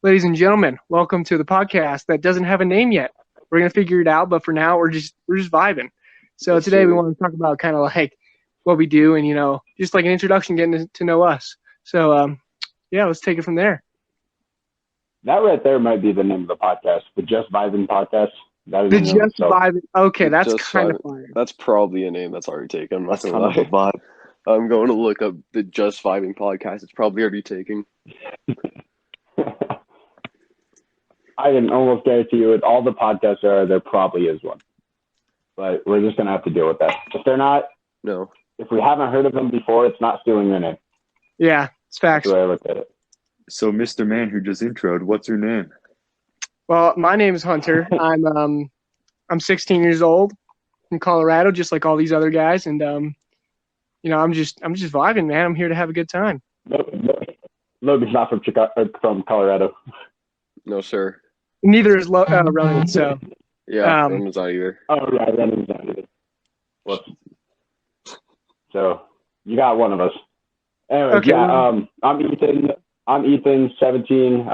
Ladies and gentlemen, welcome to the podcast that doesn't have a name yet. We're gonna figure it out, but for now, we're just vibing. So Yes, today we sir. want to talk about kind of like what we do, and just like an introduction, getting to know us. So yeah, let's take it from there. That right there might be the name of the podcast, the Just Vibin Podcast. That is The the name of Just itself. Vibin. Okay, that's Just kind of Vibin- fire. That's probably a name that's already taken. I'm not That's gonna kind of a lie. vibe. I'm going to look up the Just Vibing Podcast. It's probably already taken. I can almost guarantee you, with all the podcasts there probably is one. But we're just gonna have to deal with that. If they're not, No. if we haven't heard of them before, it's not stealing their name. Yeah, it's That's facts. the way I look at it. So, Mr. Man who just introed, what's your name? Well, my name is Hunter. I'm 16 years old from Colorado, just like all these other guys, and I'm just vibing, man. I'm here to have a good time. Logan's not from Chicago, from Colorado. No, sir. Neither is Ronan, so Yeah, Um, Roman's not either. Oh yeah, that is not either. Whoops. So you got one of us. Anyways, Okay, yeah. I'm Ethan. I'm Ethan, 17.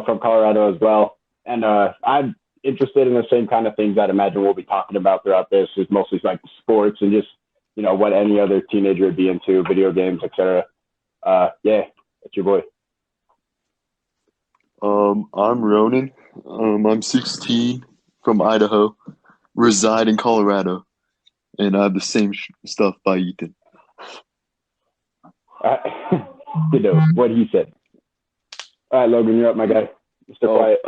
From Colorado as well, and I'm interested in the same kind of things I'd imagine we'll be talking about throughout this. Is mostly like sports and just what any other teenager would be into, video games, etc. Yeah, that's your boy. I'm Ronan. I'm 16 from Idaho, reside in Colorado, and I have the same stuff by Ethan. What he said. All right, Logan, you're up, my guy. Mr. Quiet.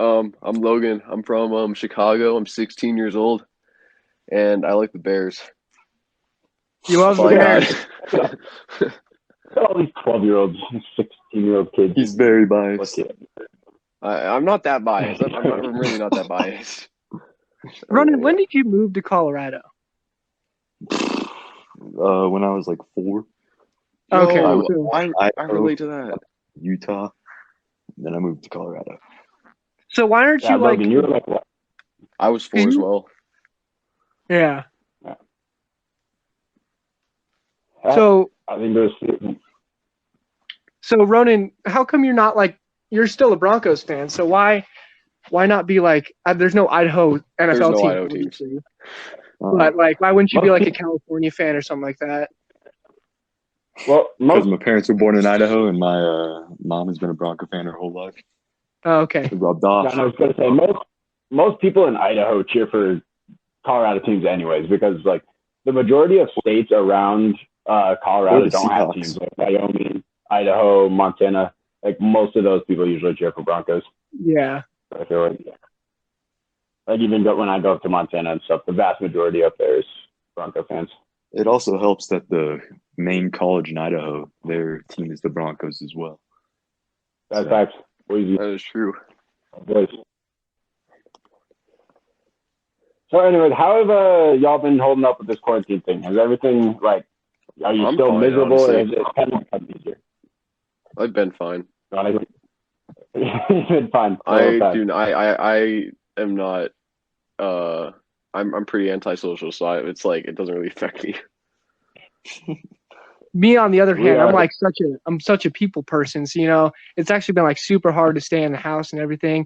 I'm Logan. I'm from Chicago. I'm 16 years old, and I like the Bears. you love the Like, Bears. Look at all these 12-year-olds, 16-year-old kids. He's very biased. I'm not that biased. I'm really not that biased. Ronan, when did you move to Colorado? When I was like 4, Okay, Yo, so- I relate to that. Utah, then I moved to Colorado. So why aren't Yeah, you like? Logan, you were like what? I was 4 as well. Yeah. Yeah. So I think there's. Ronan, how come you're not like you're still a Broncos fan? So why not be like? There's no Idaho NFL no team, Idaho teams. obviously. But like, why wouldn't you be like a California fan or something like that? Well, Because most my parents were born in Idaho, and my mom has been a Bronco fan her whole life. Oh, okay. It rubbed off. I was going to say most people in Idaho cheer for Colorado teams anyways, because like the majority of states around Colorado Or the don't have Seahawks. teams, like Wyoming, Idaho, Montana. Like most of those people usually cheer for Broncos. Yeah. I feel like even when I go up to Montana and stuff, the vast majority up there is Bronco fans. It also helps that the main college in Idaho, their team is the Broncos as well. That's So- facts. Boise, That is true. boys. So anyways, how have y'all been holding up with this quarantine thing? Has everything are you I'm still fine, miserable or honestly. has it kind of become easier? I've been fine. It's been fine. I am not. I'm pretty antisocial, so it's like it doesn't really affect me. Me on the other We hand, are- I'm such a people person. So it's actually been like super hard to stay in the house and everything.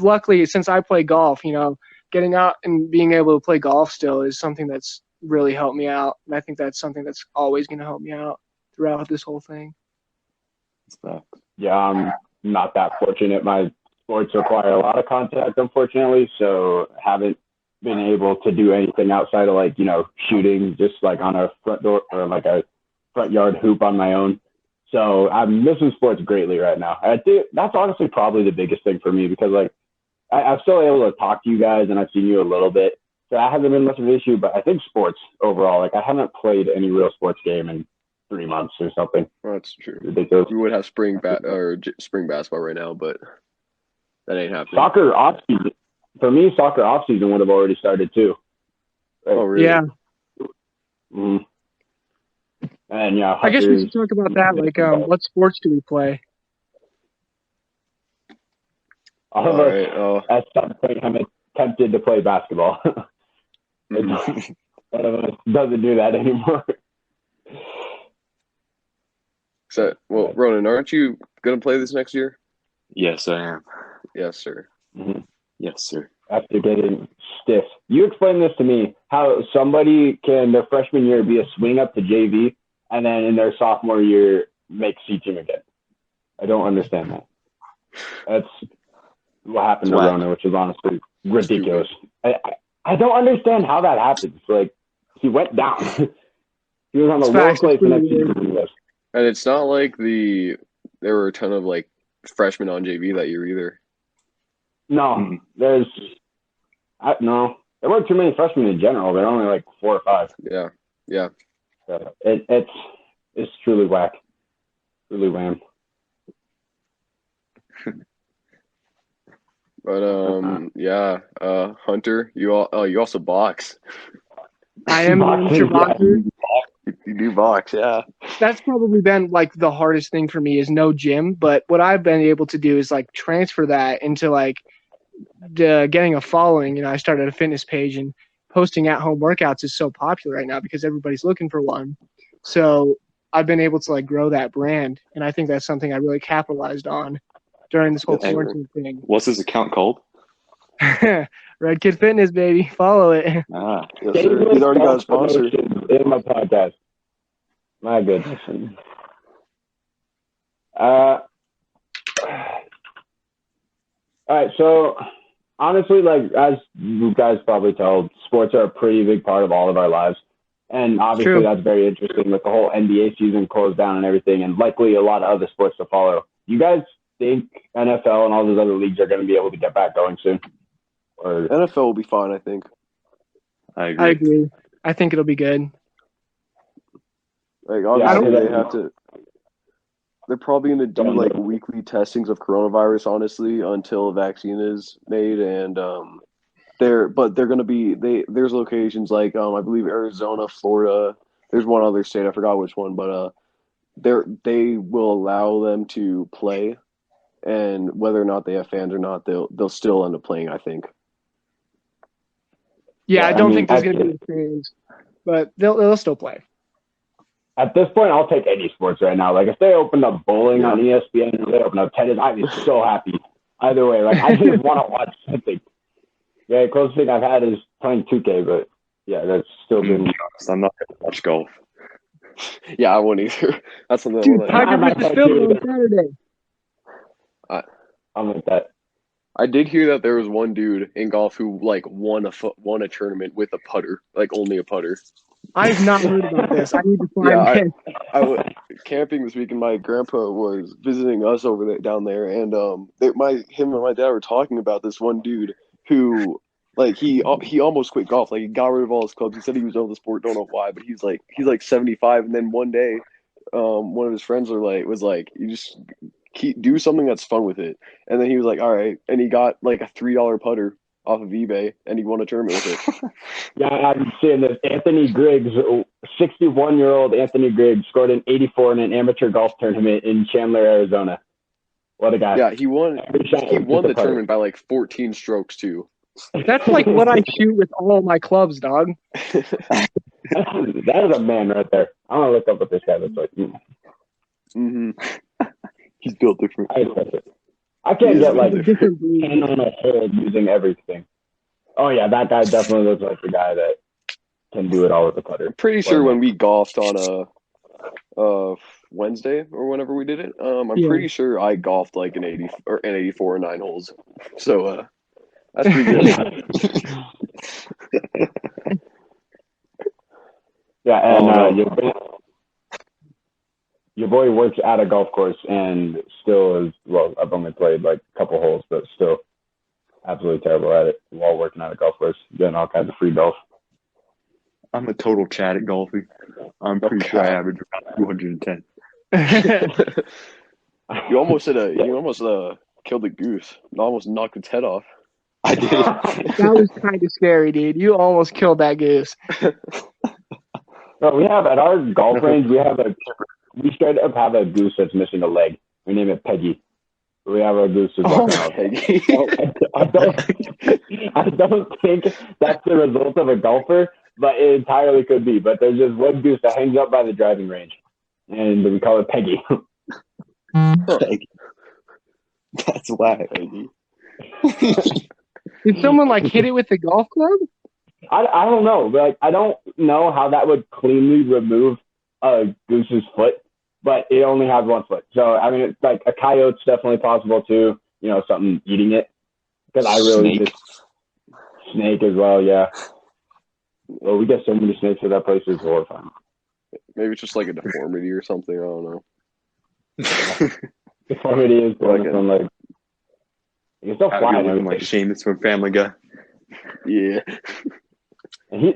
Luckily, since I play golf, getting out and being able to play golf still is something that's really helped me out, and I think that's something that's always going to help me out throughout this whole thing. It's fact. Yeah, I'm not that fortunate. My sports require a lot of contact, unfortunately, so haven't been able to do anything outside of shooting, just like on a front door or like a front yard hoop on my own. So I'm missing sports greatly right now. I think that's honestly probably the biggest thing for me because I'm still able to talk to you guys and I've seen you a little bit. So that hasn't been much of an issue, but I think sports overall, I haven't played any real sports game in 3 months or something Well, that's true. ridiculous. We would have spring basketball right now, but that ain't happening. Soccer off season. For me, soccer off season would have already started too. Oh, really? Yeah, Mm-hmm. And yeah, I guess we should talk about that. Like, what sports do we play? all of All us right. Oh, at some point have attempted to play basketball. mhm. One of us doesn't do that anymore. Ronan, aren't you gonna play this next year? Yes, I am. Yes, sir. Mm-hmm. Yes, sir. After getting stiff. You explain this to me, how somebody can, their freshman year, be a swing up to JV, and then in their sophomore year, make C team again. I don't understand that. That's what happened to Rona, which is honestly ridiculous. I don't understand how that happens. Like, he went down. He was on the lowest place the next year. And it's not like there were a ton of like freshmen on JV that year either. No, there weren't too many freshmen in general. There were only like 4 or 5. Yeah. It's truly whack, truly wham. But Hunter, you also box. I am an amateur boxer. You do box, yeah. That's probably been like the hardest thing for me is no gym. But what I've been able to do is like transfer that into like getting a following. I started a fitness page, and posting at-home workouts is so popular right now because everybody's looking for one. So I've been able to like grow that brand, and I think that's something I really capitalized on during this whole quarantine thing. What's this account called? Red Kid Fitness, baby. Follow it. Yes, sir. He's already got a sponsor in my podcast. My goodness. All right, so honestly, like as you guys probably tell, sports are a pretty big part of all of our lives. And obviously that's very interesting with the whole NBA season closed down and everything, and likely a lot of other sports to follow. You guys think NFL and all those other leagues are going to be able to get back going soon? Or NFL will be fine, I think. I agree. I agree. I think it'll be good. Like obviously they're probably going to do like weekly testings of coronavirus, honestly, until a vaccine is made, and they're going to be there's locations like I believe Arizona, Florida. There's one other state, I forgot which one, but they will allow them to play, and whether or not they have fans or not, they'll still end up playing, I think. Yeah, I don't think there's going to be fans, but they'll still play. At this point, I'll take any sports right now. Like if they opened up bowling on ESPN, or they opened up tennis, I'd be so happy. Either way, like I just want to watch something. Yeah, the closest thing I've had is playing 2K, but yeah, that's still been. I'm not going to watch golf. Yeah, I won't either. That's something. Dude, Tiger versus Phil on Saturday. I'm with that. I did hear that there was one dude in golf who like won a tournament with a putter, like only a putter. I've not heard about this. I need to find it. I was camping this week, and my grandpa was visiting us down there, and him and my dad were talking about this one dude who, like, he almost quit golf. Like, he got rid of all his clubs. He said he was done with the sport. Don't know why, but he's like 75, and then one day, one of his friends was like, you just do something that's fun with it, and then he was like, all right, and he got like a $3 putter off of eBay, and he won a tournament with it. Yeah, I'm seeing this. Anthony Griggs, 61-year-old Anthony Griggs, scored an 84 in an amateur golf tournament in Chandler, Arizona. What a guy! Yeah, he won. He won the tournament by like 14 strokes too. That's like what I shoot with all my clubs, dog. That is a man right there. I'm gonna look up what this guy looks like. Mm-hmm. He's built different. I can't get like 10 on a hole using everything. Oh yeah, that guy definitely looks like the guy that can do it all with the putter. Pretty sure when we golfed on a Wednesday or whenever we did it, I'm pretty sure I golfed like an 84 or 9 holes. So that's pretty good. Yeah, and your boy works at a golf course and still is, well, I've only played like a couple holes, but still absolutely terrible at it while working at a golf course, getting all kinds of free golf. I'm a total Chad at golfing. I'm pretty sure I average about 210. You almost killed a goose. You almost knocked its head off. I did. That was kind of scary, dude. You almost killed that goose. No, we have at our golf range, we straight up have a goose that's missing a leg. We name it Peggy. We have a goose that's walking out. Peggy. I don't think that's the result of a golfer, but it entirely could be. But there's just one goose that hangs up by the driving range, and we call it Peggy. Peggy. That's whack. Did someone like hit it with the golf club? I don't know. Like, I don't know how that would cleanly remove a goose's foot, but it only has one foot. So, I mean, it's like a coyote's definitely possible too, you know, something eating it. Because I really Snake. just snake as well, yeah. Well, we get so many snakes at that place, it's horrifying. Maybe it's just like a deformity or something. I don't know. Deformity is Like going from like it's still How flying. you looking like Seamus from Family Guy? Yeah. And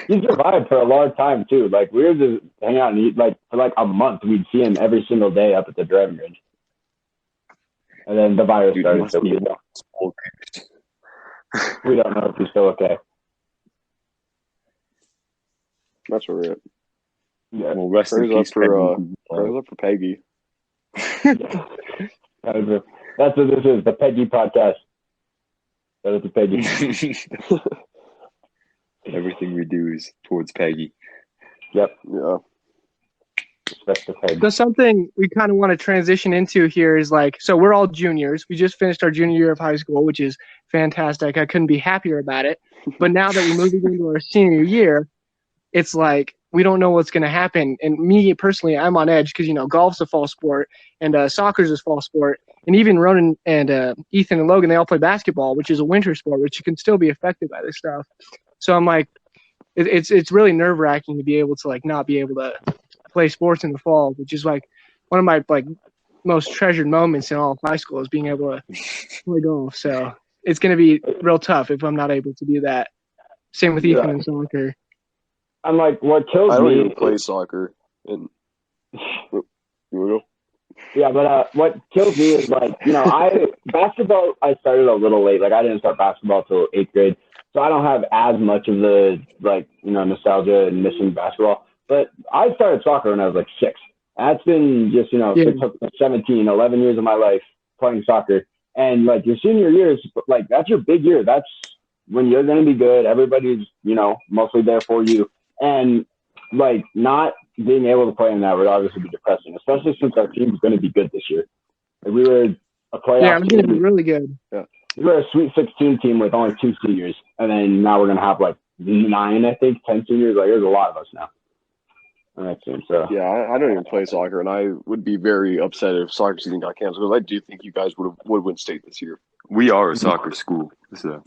he survived for a long time too. Like we were just hanging out and he like for like a month we'd see him every single day up at the driving range. And then the virus Dude, started, must so be we don't know if he's still okay. That's all right. Yeah. Well, rest in Prayers peace, up for Peggy. That's what this is, the Peggy podcast. That is the Peggy. Everything we do is towards Peggy. Yep. Yeah. Respect the Peggy. So something we kind of want to transition into here is like, so we're all juniors. We just finished our junior year of high school, which is fantastic. I couldn't be happier about it. But now that we're moving into our senior year, it's like we don't know what's going to happen. And me personally, I'm on edge because, you know, golf's a fall sport and soccer's a fall sport. And even Ronan and Ethan and Logan, they all play basketball, which is a winter sport, which you can still be affected by this stuff. So I'm like, it's really nerve wracking to be able to like not be able to play sports in the fall, which is like one of my like most treasured moments in all of high school is being able to play golf. So it's going to be real tough if I'm not able to do that. Same with Ethan and soccer. I'm like, what kills I don't me even play soccer. And you wanna go? Yeah, but what kills me is like, you know, basketball I started a little late. Like I didn't start basketball till 8th grade. So I don't have as much of the like, you know, nostalgia and missing basketball. But I started soccer when I was like 6. That's been just, you know, 17, 11 years of my life playing soccer. And like your senior year is like, that's your big year. That's when you're going to be good. Everybody's, you know, mostly there for you. And like not being able to play in that would obviously be depressing, especially since our team's going to be good this year. Like we were a playoff Yeah, I'm going to be team. really good. Yeah. We were a Sweet 16 team with only 2 seniors. And then now we're going to have like 9, I think, 10 seniors. Like there's a lot of us now on that team. So Yeah, I don't even play soccer, and I would be very upset if soccer season got canceled because I do think you guys would win state this year. We are a soccer school, so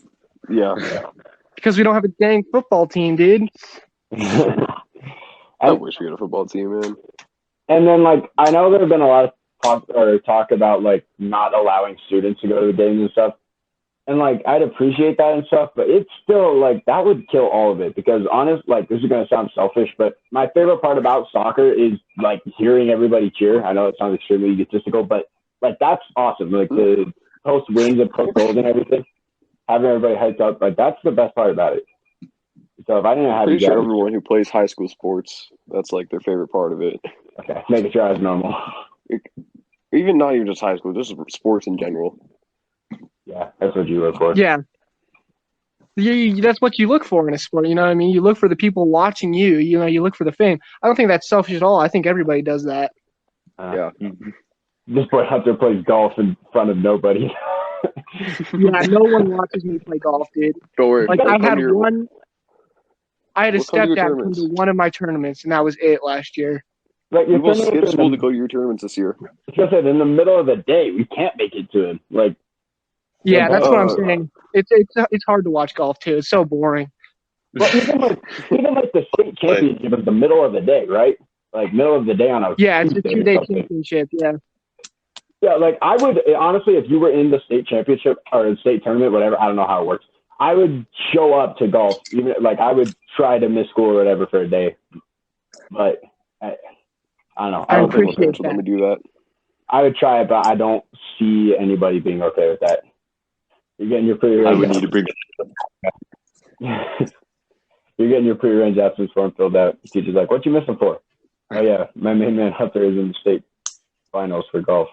Yeah. Because we don't have a dang football team, dude. I wish we had a football team, man. And then, like, I know there have been a lot of talk about, like, not allowing students to go to the games and stuff. And, like, I'd appreciate that and stuff, but it's still, like, that would kill all of it because, like, this is going to sound selfish, but my favorite part about soccer is, like, hearing everybody cheer. I know it sounds extremely egotistical, but, like, that's awesome. Like, the post wins and post goals and everything, having everybody hyped up, like, that's the best part about it. So if I didn't have Pretty sure everyone who plays high school sports, that's like their favorite part of it. Okay, making sure I was normal. Even not even just high school, just sports in general. Yeah, that's what you look for. Yeah. That's what you look for in a sport. You know what I mean? You look for the people watching you. You know, you look for the fame. I don't think that's selfish at all. I think everybody does that. Yeah. This boy Hunter plays golf in front of nobody. Yeah, no one watches me play golf, dude. Don't worry. Like I had a We'll come to your stepdad come tournaments. to one of my tournaments, and that was it last year. Like We will skip school to go to your tournaments this year. Like I said, in the middle of the day, we can't make it to him. Like, Yeah, that's what I'm saying. It's hard to watch golf too. It's so boring. well, even like the state championship is the middle of the day, right? Like middle of the day on a Yeah, it's a Tuesday 2-day championship. Yeah. Yeah, like I would honestly, if you were in the state championship or the state tournament, whatever, I don't know how it works. I would show up to golf, even like I would try to miss school or whatever for a day. But I don't know. I don't think appreciate we'll let me do that. I would try it, but I don't see anybody being okay with that. You're getting your pre-range. I would need to bring You're getting your pre-range absence form filled out. The teacher's like, "What you missing for?" Oh yeah, my main man Hunter is in the state finals for golf.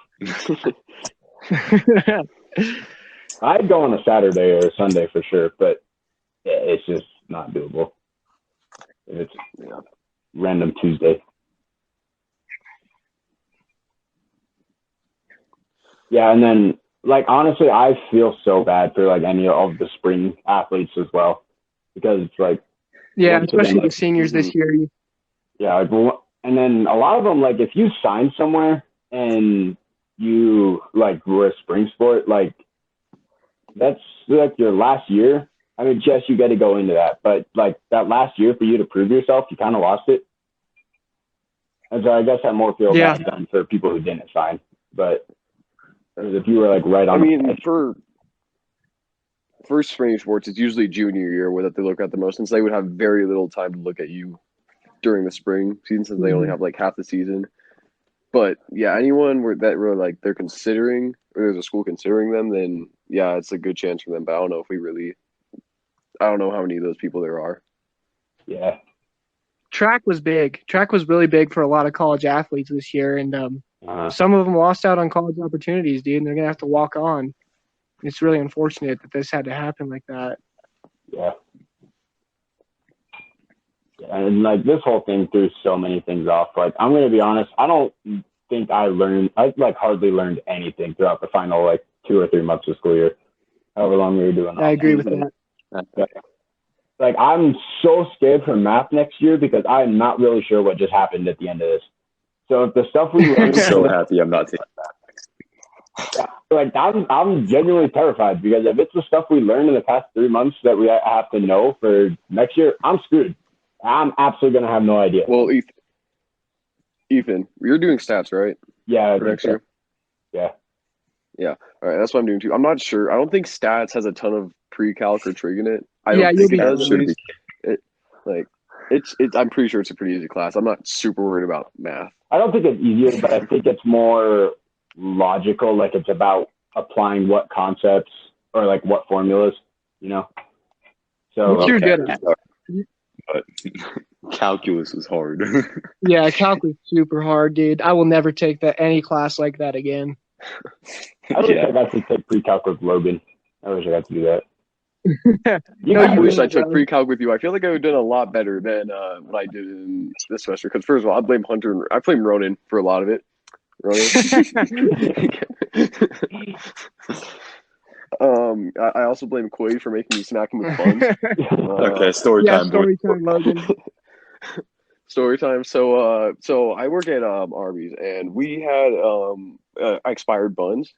I'd go on a Saturday or a Sunday for sure, but yeah, it's just not doable. It's random Tuesday. Yeah, and then like honestly, I feel so bad for like any of the spring athletes as well, because it's like Yeah, to them, especially the like, seniors this year. yeah, and then a lot of them, like if you sign somewhere and you like were a spring sport, like that's like your last year. I mean, yes, you get to go into that, but like that last year for you to prove yourself, you kind of lost it. And so I guess I more feel bad than for people who didn't sign. But if you were like right on, I mean, for spring sports, it's usually junior year where that they look at the most, since they would have very little time to look at you during the spring season, since they only have like half the season. But yeah, anyone that really like they're considering, or there's a school considering them, then yeah, it's a good chance for them. But I don't know if I don't know how many of those people there are. Yeah. Track was big. Track was really big for a lot of college athletes this year, and some of them lost out on college opportunities, dude, and they're gonna have to walk on. It's really unfortunate that this had to happen like that. Yeah. And like this whole thing threw so many things off. Like I'm gonna be honest, I don't think I like hardly learned anything throughout the final like 2 or 3 months of school year, however long we were doing. I agree with that. Like I'm so scared for math next year because I'm not really sure what just happened at the end of this. So if the stuff we learned, I'm so happy I'm not taking that. Like I'm genuinely terrified because if it's the stuff we learned in the past 3 months that we have to know for next year, I'm screwed. I'm absolutely gonna have no idea. Well, Ethan, you're doing stats, right? Yeah, for next year. Yeah. All right, that's what I'm doing too. I'm not sure. I don't think stats has a ton of pre-calc or trig in it. You'll be I'm pretty sure it's a pretty easy class. I'm not super worried about math. I don't think it's easier, but I think it's more logical. Like it's about applying what concepts or like what formulas, you know. So which you're good at. But calculus was hard. Yeah, calculus is super hard, dude. I will never take any class like that again. I wish I got to take pre-calc with Logan. I wish I got to do that. I wish I took pre-calc with you. I feel like I would have done a lot better than what I did in this semester. Because first of all, I blame Hunter. I blame Ronan for a lot of it. I also blame Quaid for making me smack him with buns. Okay, story time. Story time, Logan. Story time. So I work at Arby's, and we had expired buns.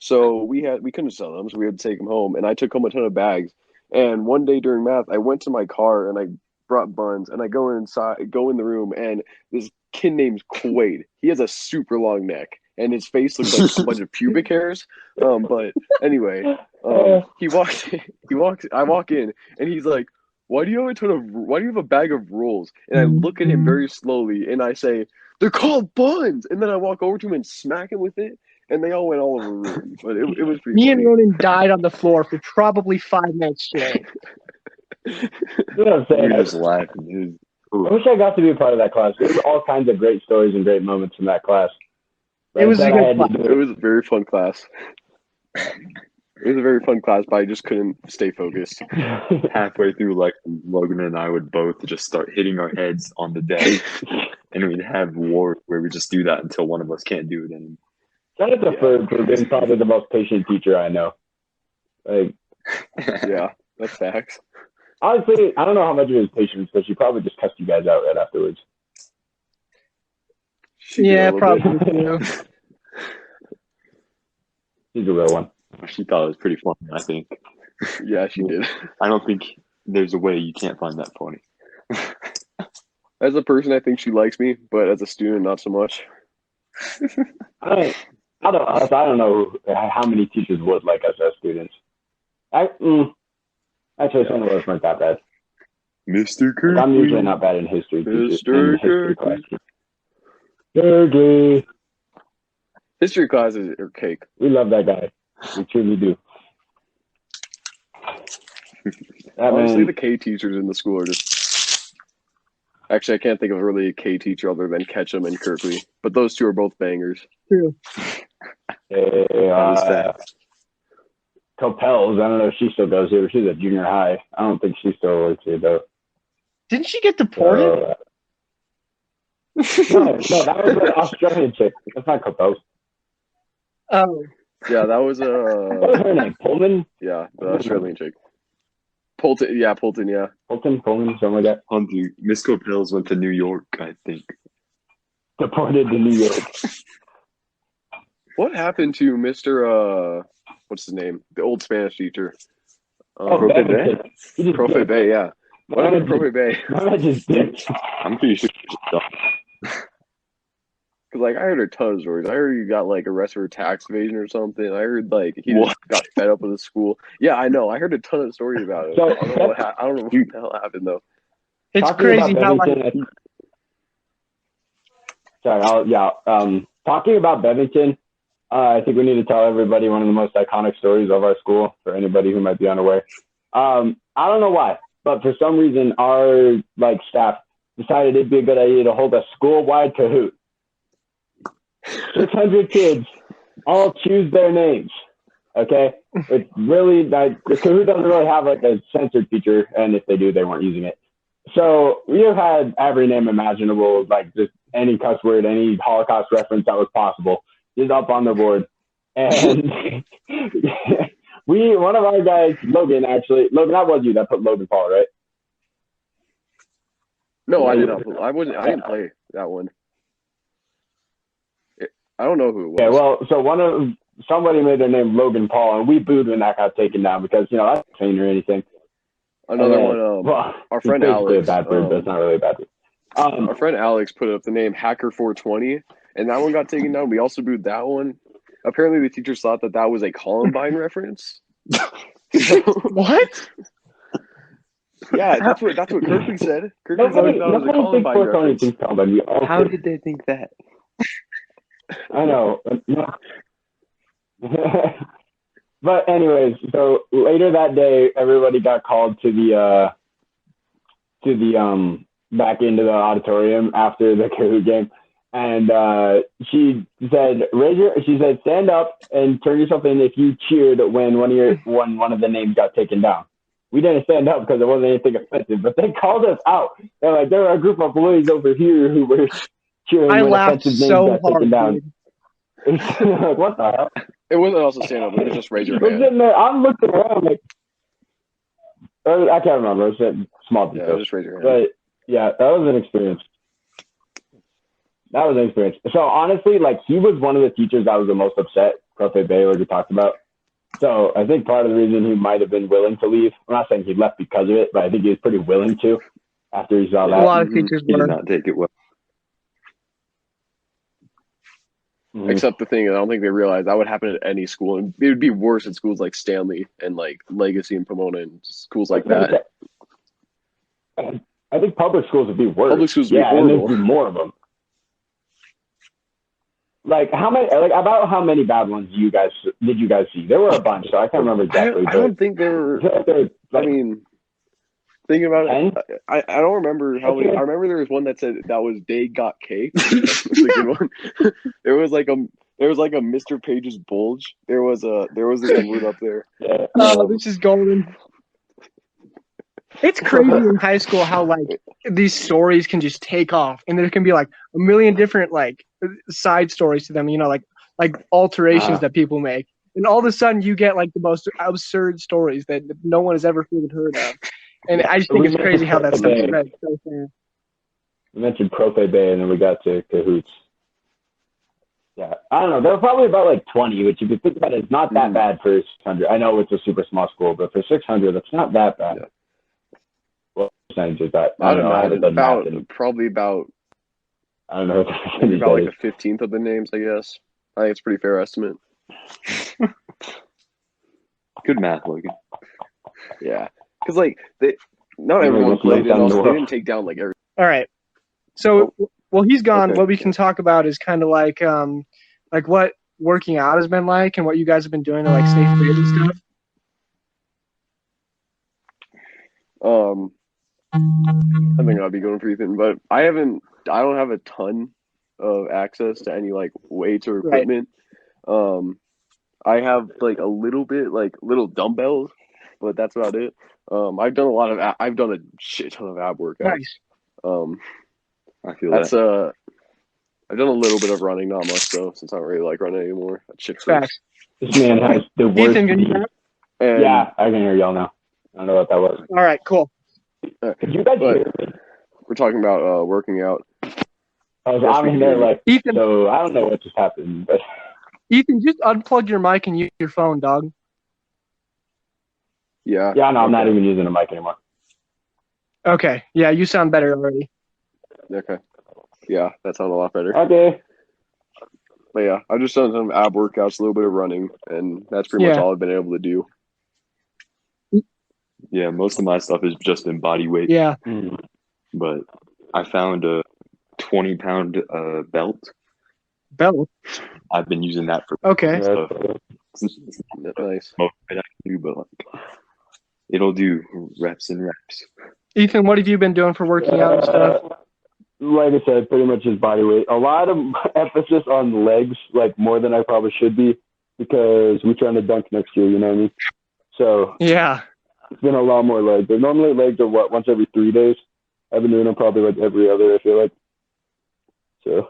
So we couldn't sell them, so we had to take them home. And I took home a ton of bags. And one day during math, I went to my car and I brought buns. And I go in the room, and this kid named Quaid. He has a super long neck, and his face looks like a bunch of pubic hairs. But anyway, he walks. I walk in, and he's like, why do you have a bag of rolls? And I look at him very slowly, and I say, they're called buns. And then I walk over to him and smack him with it, and they all went all over the room. But it was pretty funny. And Ronan died on the floor for probably 5 minutes straight. You know what I'm saying? We're just laughing. I wish I got to be a part of that class. There's all kinds of great stories and great moments from that class. It was a good class. It was a very fun class. It was a very fun class, but I just couldn't stay focused. Halfway through, like Logan and I would both just start hitting our heads on the desk, and we'd have war where we just do that until one of us can't do it anymore. Shout out to Ferg for being probably the most patient teacher I know. Like, yeah, that's facts. Honestly, I don't know how much of his patience, but she probably just cussed you guys out right afterwards. Yeah, probably too. She's a real one. She thought it was pretty funny, I think. Yeah, she did. I don't think there's a way you can't find that funny. As a person, I think she likes me, but as a student, not so much. I don't know how many teachers would like us as students. Actually, some of us weren't that bad. Mr. Kirby. I'm usually not bad in history. Mr. Kirby. History classes are cake. We love that guy. We truly do. Honestly, the K teachers in the school are just... Actually, I can't think of really a K teacher other than Ketchum and Kirkley. But those two are both bangers. True. Copels, I don't know if she still goes here. She's at junior high. I don't think she still works here, though. Didn't she get deported? No, that was an Australian chick. That's not Copels. Oh. Yeah, that was What was her name? Pullman? yeah, the Australian chick. Polton, yeah. Pullman, something like that. Hunter, Miss Copels went to New York, I think. Deported to New York. What happened to Mr. What's his name? The old Spanish teacher. Profe Bevington. He just Profe dipped. Bay, yeah. What happened to Profe Bay? My man just dipped. I'm pretty sure. Because like I heard a ton of stories. I heard he got like arrested for tax evasion or something. I heard like he just got fed up with the school. Yeah, I know. I heard a ton of stories about it. So- I don't know what I don't know what the hell happened though. It's Talking crazy about how like, Bevington, talking about Bevington, I think we need to tell everybody one of the most iconic stories of our school for anybody who might be unaware. I don't know why, but for some reason our staff decided it'd be a good idea to hold a school-wide Kahoot. 600 kids all choose their names. Okay, it's really the Kahoot doesn't really have like a censored feature, and if they do, they weren't using it. So we have had every name imaginable, like just any cuss word, any Holocaust reference that was possible, is up on the board. And one of our guys, Logan, that was you that put Logan Paul, right? No, I did not. I didn't play that one. I don't know who it was. Okay, well, so somebody made their name Logan Paul, and we booed when that got taken down because that's not insane or anything. Another one. Our friend Alex. A bad bird, but it's not really a bad bird. Our friend Alex put up the name Hacker 420, and that one got taken down. We also booed that one. Apparently, the teachers thought that was a Columbine reference. what? Yeah, that's what Kirkley said. Kirkley Nobody thought it was a Columbine reference. How did they think that? I know. But anyways, so later that day, everybody got called to the back into the auditorium after the Kahoot game, and she said, stand up and turn yourself in if you cheered when one of the names got taken down. We didn't stand up because it wasn't anything offensive, but they called us out. They're like, there were a group of boys over here who were cheering I when laughed offensive names so got taken hard, down. dude. Like, what the hell? It wasn't also stand up. It was just raise your I'm hand. sitting there, I'm looking around like, I can't remember. It was small Yeah, details. just raise your hand. But yeah, that was an experience. So honestly, he was one of the teachers that was the most upset, Profe Bay, like we talked about. So I think part of the reason he might have been willing to leave, I'm not saying he left because of it, but I think he was pretty willing to after he saw that. A lot of teachers He were. did not take it well. Mhm. Except the thing, I don't think they realized that would happen at any school, and it would be worse at schools like Stanley and like Legacy and Pomona and schools like that. I think public schools would be worse. Public schools would be and horrible. there'd be more of them. About how many bad ones did you guys see? There were a bunch, so I can't remember exactly. I don't think there were. I mean, thinking about it, I don't remember how many. I remember there was one that said that was "They got cake." That's a good one. There was like a Mr. Page's bulge. There was the N word up there. Yeah. Oh, this is golden. It's crazy in high school how these stories can just take off, and there can be a million different side stories to them. Like alterations that people make, and all of a sudden you get the most absurd stories that no one has ever even heard of. And I just think it's crazy how that stuff spreads so fast. We mentioned Profe Bay, and then we got to Cahoots. Yeah, I don't know. There were probably about 20, which if you think about it, it's not that bad for 600. I know it's a super small school, but for 600, that's not that bad. Yeah. What percentage is that? I don't know. I haven't done math Probably about I don't know. maybe about a 15th of the names, I guess. I think it's a pretty fair estimate. Good math, Logan. Yeah, because not everyone played, and also they didn't take down every. All right. So while he's gone, Okay. what we can talk about is kind of like what working out has been like and what you guys have been doing to stay fit and stuff. I think I'll be going for Ethan, but I don't have a ton of access to any weights or equipment. I have a little bit little dumbbells, but that's about it. I've done a shit ton of ab workouts. Nice. I feel That's that. I've done a little bit of running, not much though, since I don't really like running anymore. That shit hurts. Facts. This man has the worst. Ethan, can you hear me? And, Yeah, I can hear y'all now. I don't know what that was. All right, cool. Could you guys hear me? we're talking about working out. I'm in there like, Ethan, so I don't know what just happened, but Ethan, just unplug your mic and use your phone, dog. Yeah. yeah, no, I'm not even using a mic anymore. Okay. Yeah, you sound better already. Okay. Yeah, that sounds a lot better. Okay. But yeah, I've just done some ab workouts, a little bit of running, and that's pretty much all I've been able to do. Yeah, most of my stuff has just been body weight. Yeah. But I found a 20-pound belt. Belt. I've been using that for Okay. stuff. Nice. Most of it I can do, but like, it'll do reps and reps. Ethan, what have you been doing for working out and stuff? Like I said, pretty much just body weight. A lot of emphasis on legs, like more than I probably should be, because we're trying to dunk next year, you know what I mean? So Yeah. it's been a lot more legs. But normally legs are once every 3 days. I've been doing them probably like every other, I feel like. So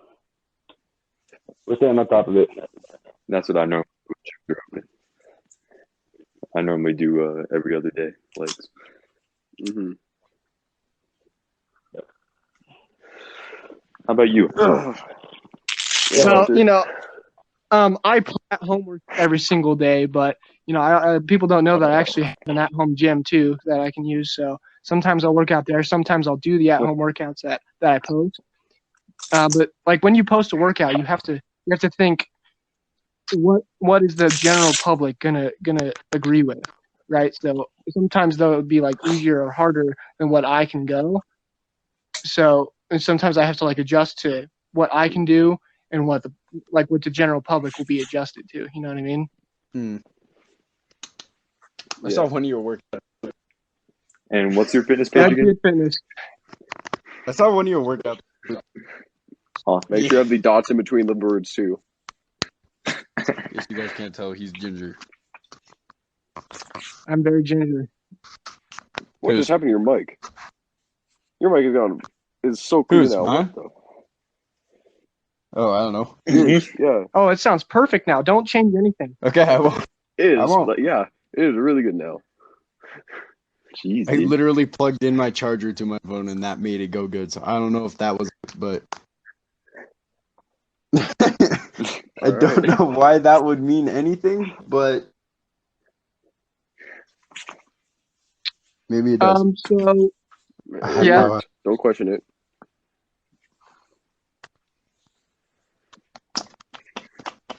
we're staying on top of it. That's what I normally do. I normally do every other day legs. Mm-hmm. How about you? Well, I play at home work every single day, but I people don't know that I actually have an at-home gym too that I can use. So sometimes I'll work out there. Sometimes I'll do the at-home workouts that I post. But like when you post a workout, you have to think what is the general public gonna agree with, right? So sometimes though it would be like easier or harder than what I can go. So and sometimes I have to like adjust to what I can do and what the general public will be adjusted to. You know what I mean? I saw one of your workouts. And what's your fitness page again? Fitness. I saw one of your workouts. Make sure you have the dots in between the words too. If you guys can't tell, he's ginger. I'm very ginger. What just happened to your mic? Your mic is so clean Who's now. mine? Oh, I don't know. Yeah. Oh, it sounds perfect now. Don't change anything. Okay, I won't. It is. I won't. Yeah, it is really good now. Jeez, I dude. literally plugged in my charger to my phone and that made it go good. So I don't know if that was, but I don't know why that would mean anything, but maybe it does. So Yeah. Don't question it.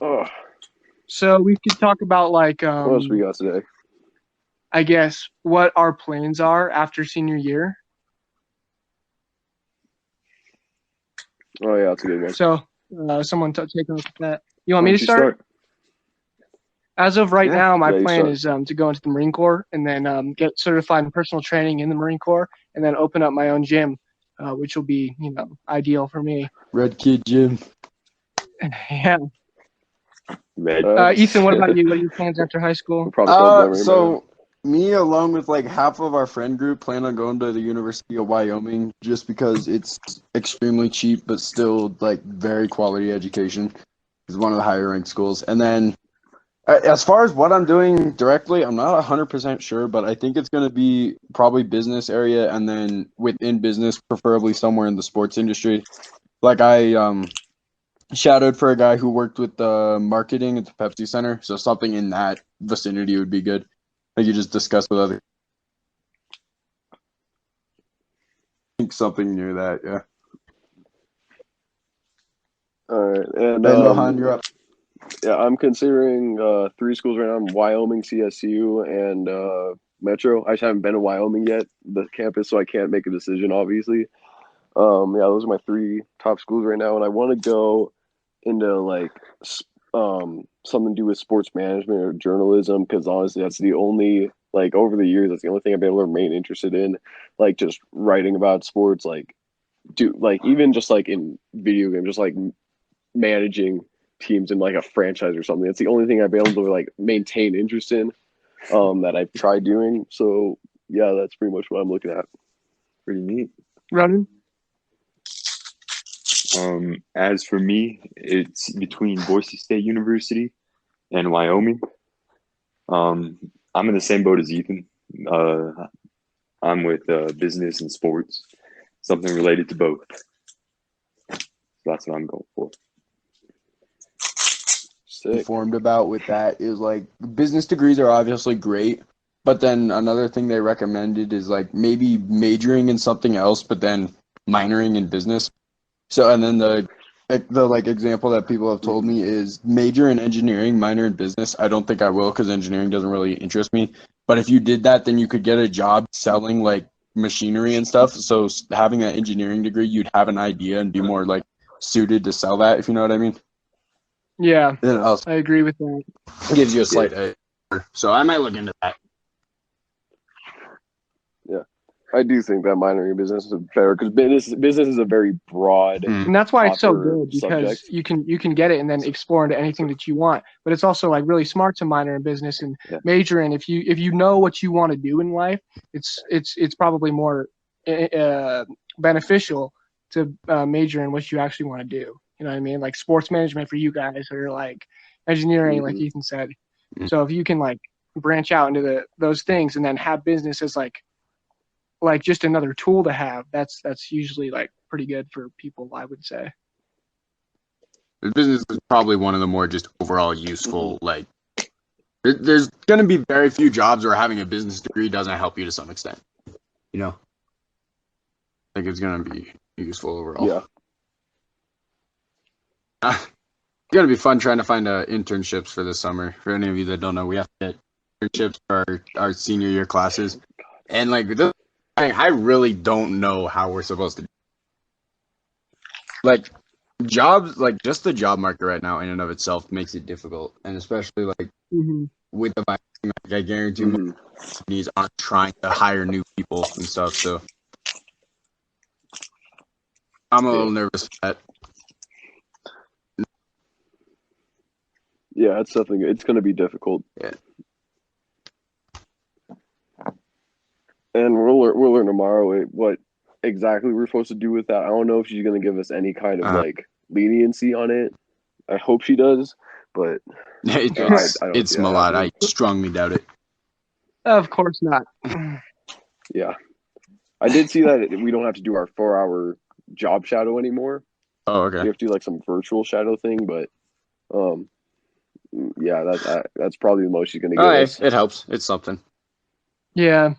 Oh, so we could talk about like what else we got today? I guess what our plans are after senior year. Oh yeah, that's a good one. So someone take over that. You want me to start? As of right now, my plan is to go into the Marine Corps and then get certified in personal training in the Marine Corps and then open up my own gym, which will be, ideal for me. Red Kid Gym. Yeah. Ethan, what about you? What are your plans after high school? So me, along with like half of our friend group, plan on going to the University of Wyoming just because it's extremely cheap, but still like very quality education. It's one of the higher ranked schools. And then as far as what I'm doing directly, I'm not 100% sure, but I think it's going to be probably business area. And then within business, preferably somewhere in the sports industry. Like I shadowed for a guy who worked with marketing at the Pepsi Center. So something in that vicinity would be good. Like you just discussed with other. I think something near that, yeah. All right, and Mohan, you're up. Yeah, I'm considering 3 schools right now: Wyoming, CSU, and Metro. I just haven't been to Wyoming yet, the campus, so I can't make a decision. Obviously, those are my 3 top schools right now, and I want to go into like something to do with sports management or journalism, because honestly that's the only, like, over the years, that's the only thing I've been able to remain interested in, like just writing about sports, like even just like in video games, just like managing teams in like a franchise or something. That's the only thing I've been able to like maintain interest in that I've tried doing. So yeah, that's pretty much what I'm looking at. Pretty neat. Running. As for me, it's between Boise State University and Wyoming. I'm in the same boat as Ethan. I'm with business and sports, something related to both. So that's what I'm going for. Sick. Informed about with that is like business degrees are obviously great, but then another thing they recommended is like maybe majoring in something else, but then minoring in business. So, and then the like example that people have told me is major in engineering, minor in business. I don't think I will because engineering doesn't really interest me. But if you did that, then you could get a job selling like machinery and stuff. So having an engineering degree, you'd have an idea and be more like suited to sell that, if you know what I mean. Yeah, Then it also I agree with that. gives you a slight edge. So I might look into that. I do think that minoring in business is better because business is a very broad. And that's why it's so proper good because subject. you can get it and then explore into anything that you want. But it's also like really smart to minor in business and major in if you know what you want to do in life. It's probably more beneficial to major in what you actually want to do. You know what I mean? Like sports management for you guys or like engineering, like Ethan said. So if you can like branch out into those things and then have business as like just another tool to have, that's usually like pretty good for people, I would say. Business is probably one of the more just overall useful, like there's going to be very few jobs where having a business degree doesn't help you to some extent, you know. I think it's going to be useful overall. Yeah. It's going to be fun trying to find internships for this summer. For any of you that don't know, we have to get internships for our senior year classes. And like I really don't know how we're supposed to do. Like jobs, like just the job market right now in and of itself makes it difficult. And especially like with the virus, like, I guarantee most companies aren't trying to hire new people and stuff. So I'm a little nervous for that. Yeah, it's going to be difficult. Yeah. And we'll learn tomorrow what exactly we're supposed to do with that. I don't know if she's going to give us any kind of like leniency on it. I hope she does, but it's Malad. I strongly doubt it. Of course not. Yeah. I did see that we don't have to do our 4-hour job shadow anymore. Oh, okay. We have to do like some virtual shadow thing, but yeah, that's probably the most she's going to give us. It helps. It's something. Yeah.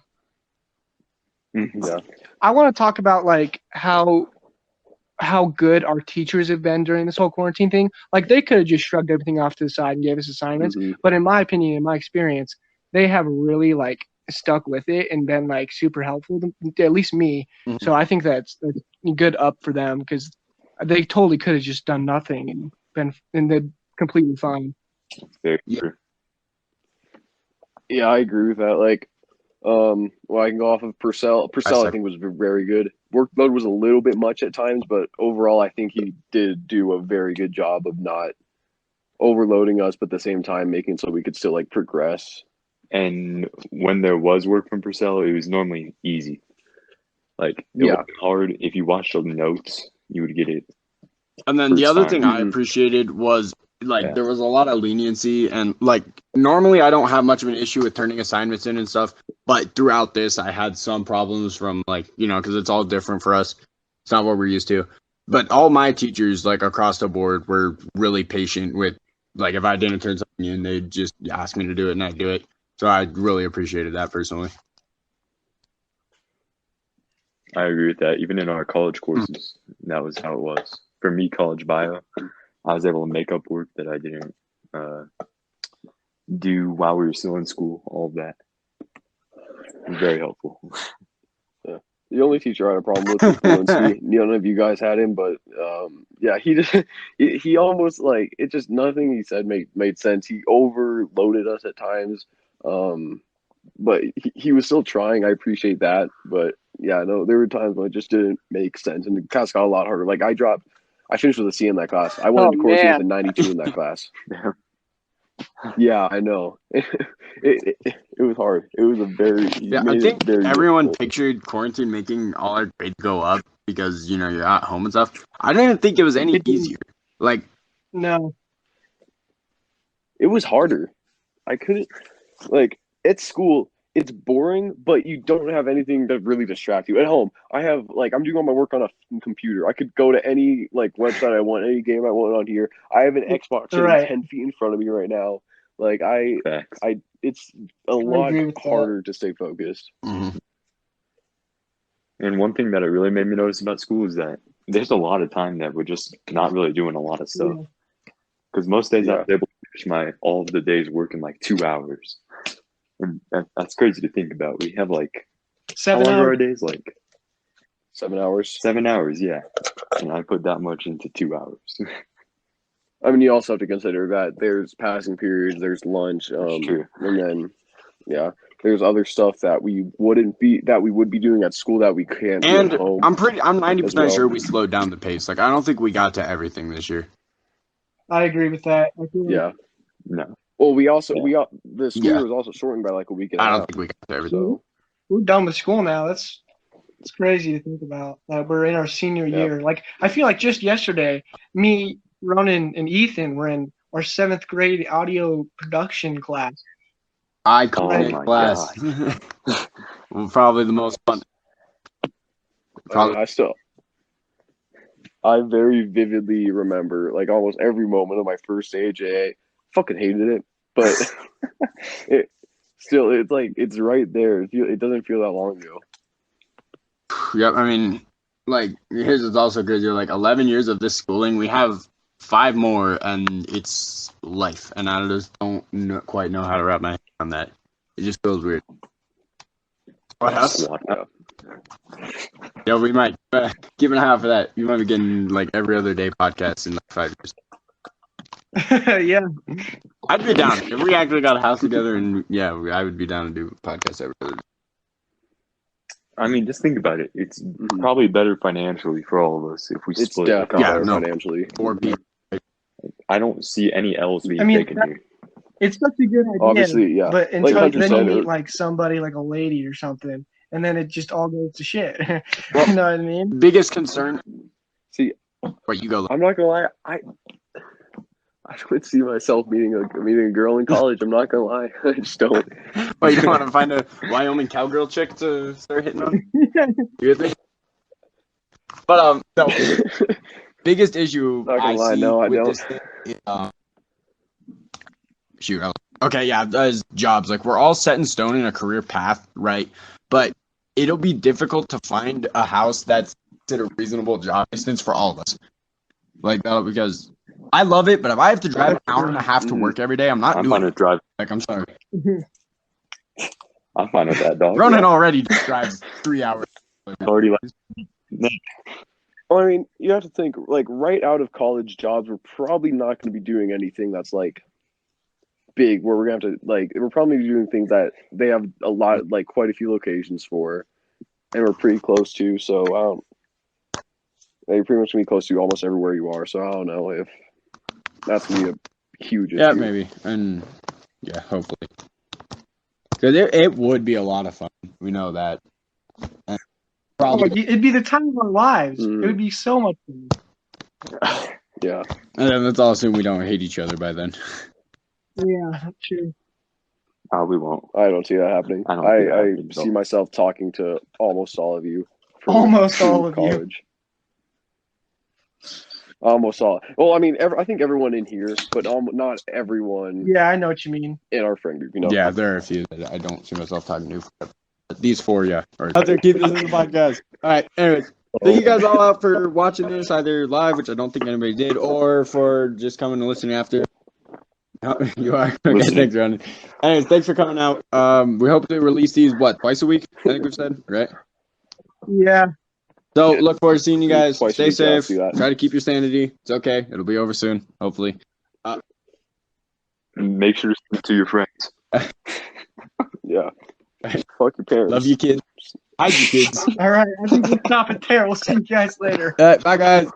Yeah. I want to talk about like how good our teachers have been during this whole quarantine thing. Like they could have just shrugged everything off to the side and gave us assignments, but in my opinion, in my experience, they have really like stuck with it and been like super helpful to at least me. So I think that's good up for them because they totally could have just done nothing and they're completely fine. Very true. Yeah, I agree with that. Like, well, I can go off of Purcell. Purcell, I think, was very good. Workload was a little bit much at times, but overall, I think he did do a very good job of not overloading us, but at the same time making so we could still like progress. And when there was work from Purcell, it was normally easy. Like, it wasn't hard. If you watched the notes, you would get it. And then the other thing I appreciated was like there was a lot of leniency, and like normally I don't have much of an issue with turning assignments in and stuff, but throughout this I had some problems from like, you know, because it's all different for us. It's not what we're used to. But all my teachers like across the board were really patient with like if I didn't turn something in, they'd just ask me to do it and I'd do it. So I really appreciated that personally. I agree with that. Even in our college courses, that was how it was. For me, college bio, I was able to make up work that I didn't do while we were still in school. All of that. Very helpful. Yeah. The only teacher I had a problem with was Walensky. None of you guys had him, but yeah, he almost like it. Just nothing he said made sense. He overloaded us at times, but he was still trying. I appreciate that, but yeah, no, there were times when it just didn't make sense, and the class got a lot harder. Like I finished with a C in that class. I went into course with a 92 in that class. Yeah, I know. It was hard. It was a very I think everyone pictured quarantine making all our grades go up, because you're at home and stuff. I didn't think it was any easier. Like, No. It was harder. I couldn't at school. It's boring, but you don't have anything to really distract you. At home, I'm doing all my work on a computer. I could go to any website I want, any game I want on here. I have an Xbox sitting 10 feet in front of me right now. It's a lot harder to stay focused. mm-hmm. And one thing that it really made me notice about school is that there's a lot of time that we're just not really doing a lot of stuff. Because most days I was able to finish all of the days work in 2 hours. And that's crazy to think about. We have 7 how long are our hours. days? 7 hours. 7 hours, yeah. And I put that much into 2 hours. I mean, you also have to consider that there's passing periods, there's lunch, True. and then there's other stuff that we would be doing at school that we can't do And at home. I'm 90% well. sure we slowed down the pace. I don't think we got to everything this year. I agree with that. Yeah. No. Well, the school year was also shortened by a week and a I half. don't think we got to everything. So, We're done with school now. It's crazy to think about that we're in our senior year. I feel like just yesterday, me, Ronan, and Ethan were in our 7th grade audio production class. Iconic class. Probably the most fun. I very vividly remember almost every moment of my first day at JA. Fucking hated it, but it's right there. It doesn't feel that long ago. Yep, I mean, here's what's also good. You're 11 years of this schooling. We have 5 more, and it's life. And I just don't quite know how to wrap my head around that. It just feels weird. What else? Yeah, we might give it a half of that. You might be getting every other day podcast in 5 years. Yeah. I'd be down if we actually got a house together, and I would be down to do podcasts every other day. I mean, just think about it. It's probably better financially for all of us if we split. It's definitely better no. financially. Or people. I don't see any L's being taken here. It's such a good idea. Obviously, yeah. But until then you 100%. meet somebody a lady or something, and then it just all goes to shit. You know what I mean? Biggest concern. See, wait, you go. I'm not gonna lie. I don't see myself meeting a girl in college. I'm not gonna lie. I just don't. Oh, you want to find a Wyoming cowgirl chick to start hitting on? You think? But the biggest issue I see with this thing is, is jobs. We're all set in stone in a career path, right? But it'll be difficult to find a house that's considered reasonable job distance for all of us. Because I love it, but if I have to drive an hour and a half to work every day, I'm doing it. Drive. I'm sorry. I'm fine with that, dog. Ronan already drives 3 hours. Already Well, I mean, you have to think right out of college, jobs. We're probably not going to be doing anything that's big. Where we're going to have to we're probably doing things that they have a lot, quite a few locations for, and we're pretty close to. So you're pretty much going to be close to almost everywhere you are. So I don't know if that's going to be a huge issue. Yeah, maybe. And hopefully. Because it would be a lot of fun. We know that. And probably. It'd be the time of our lives. It would be so much fun. Yeah. And then let's all assume we don't hate each other by then. Yeah, true. We won't. I don't see that happening. I see myself talking to almost all of you. Almost all of you. Almost all. Well, I mean, I think everyone in here, but not everyone. Yeah, I know what you mean. In our friend group, Yeah, there are a few that I don't see myself talking to. But these 4, Are out there, keep this in the podcast. All right. Anyways, thank you guys all out for watching this, either live, which I don't think anybody did, or for just coming and listening after. You are okay. Thanks, Ron. Anyways, thanks for coming out. We hope to release these twice a week. I think we've said, right? Yeah. So look forward to seeing you guys. Twice Stay safe. Try to keep your sanity. It's okay. It'll be over soon, hopefully. Make sure to speak to your friends. Yeah. Fuck your parents. Love you, kids. Hide you, kids. All right. I think we'll stop it there. We'll see you guys later. Bye, guys.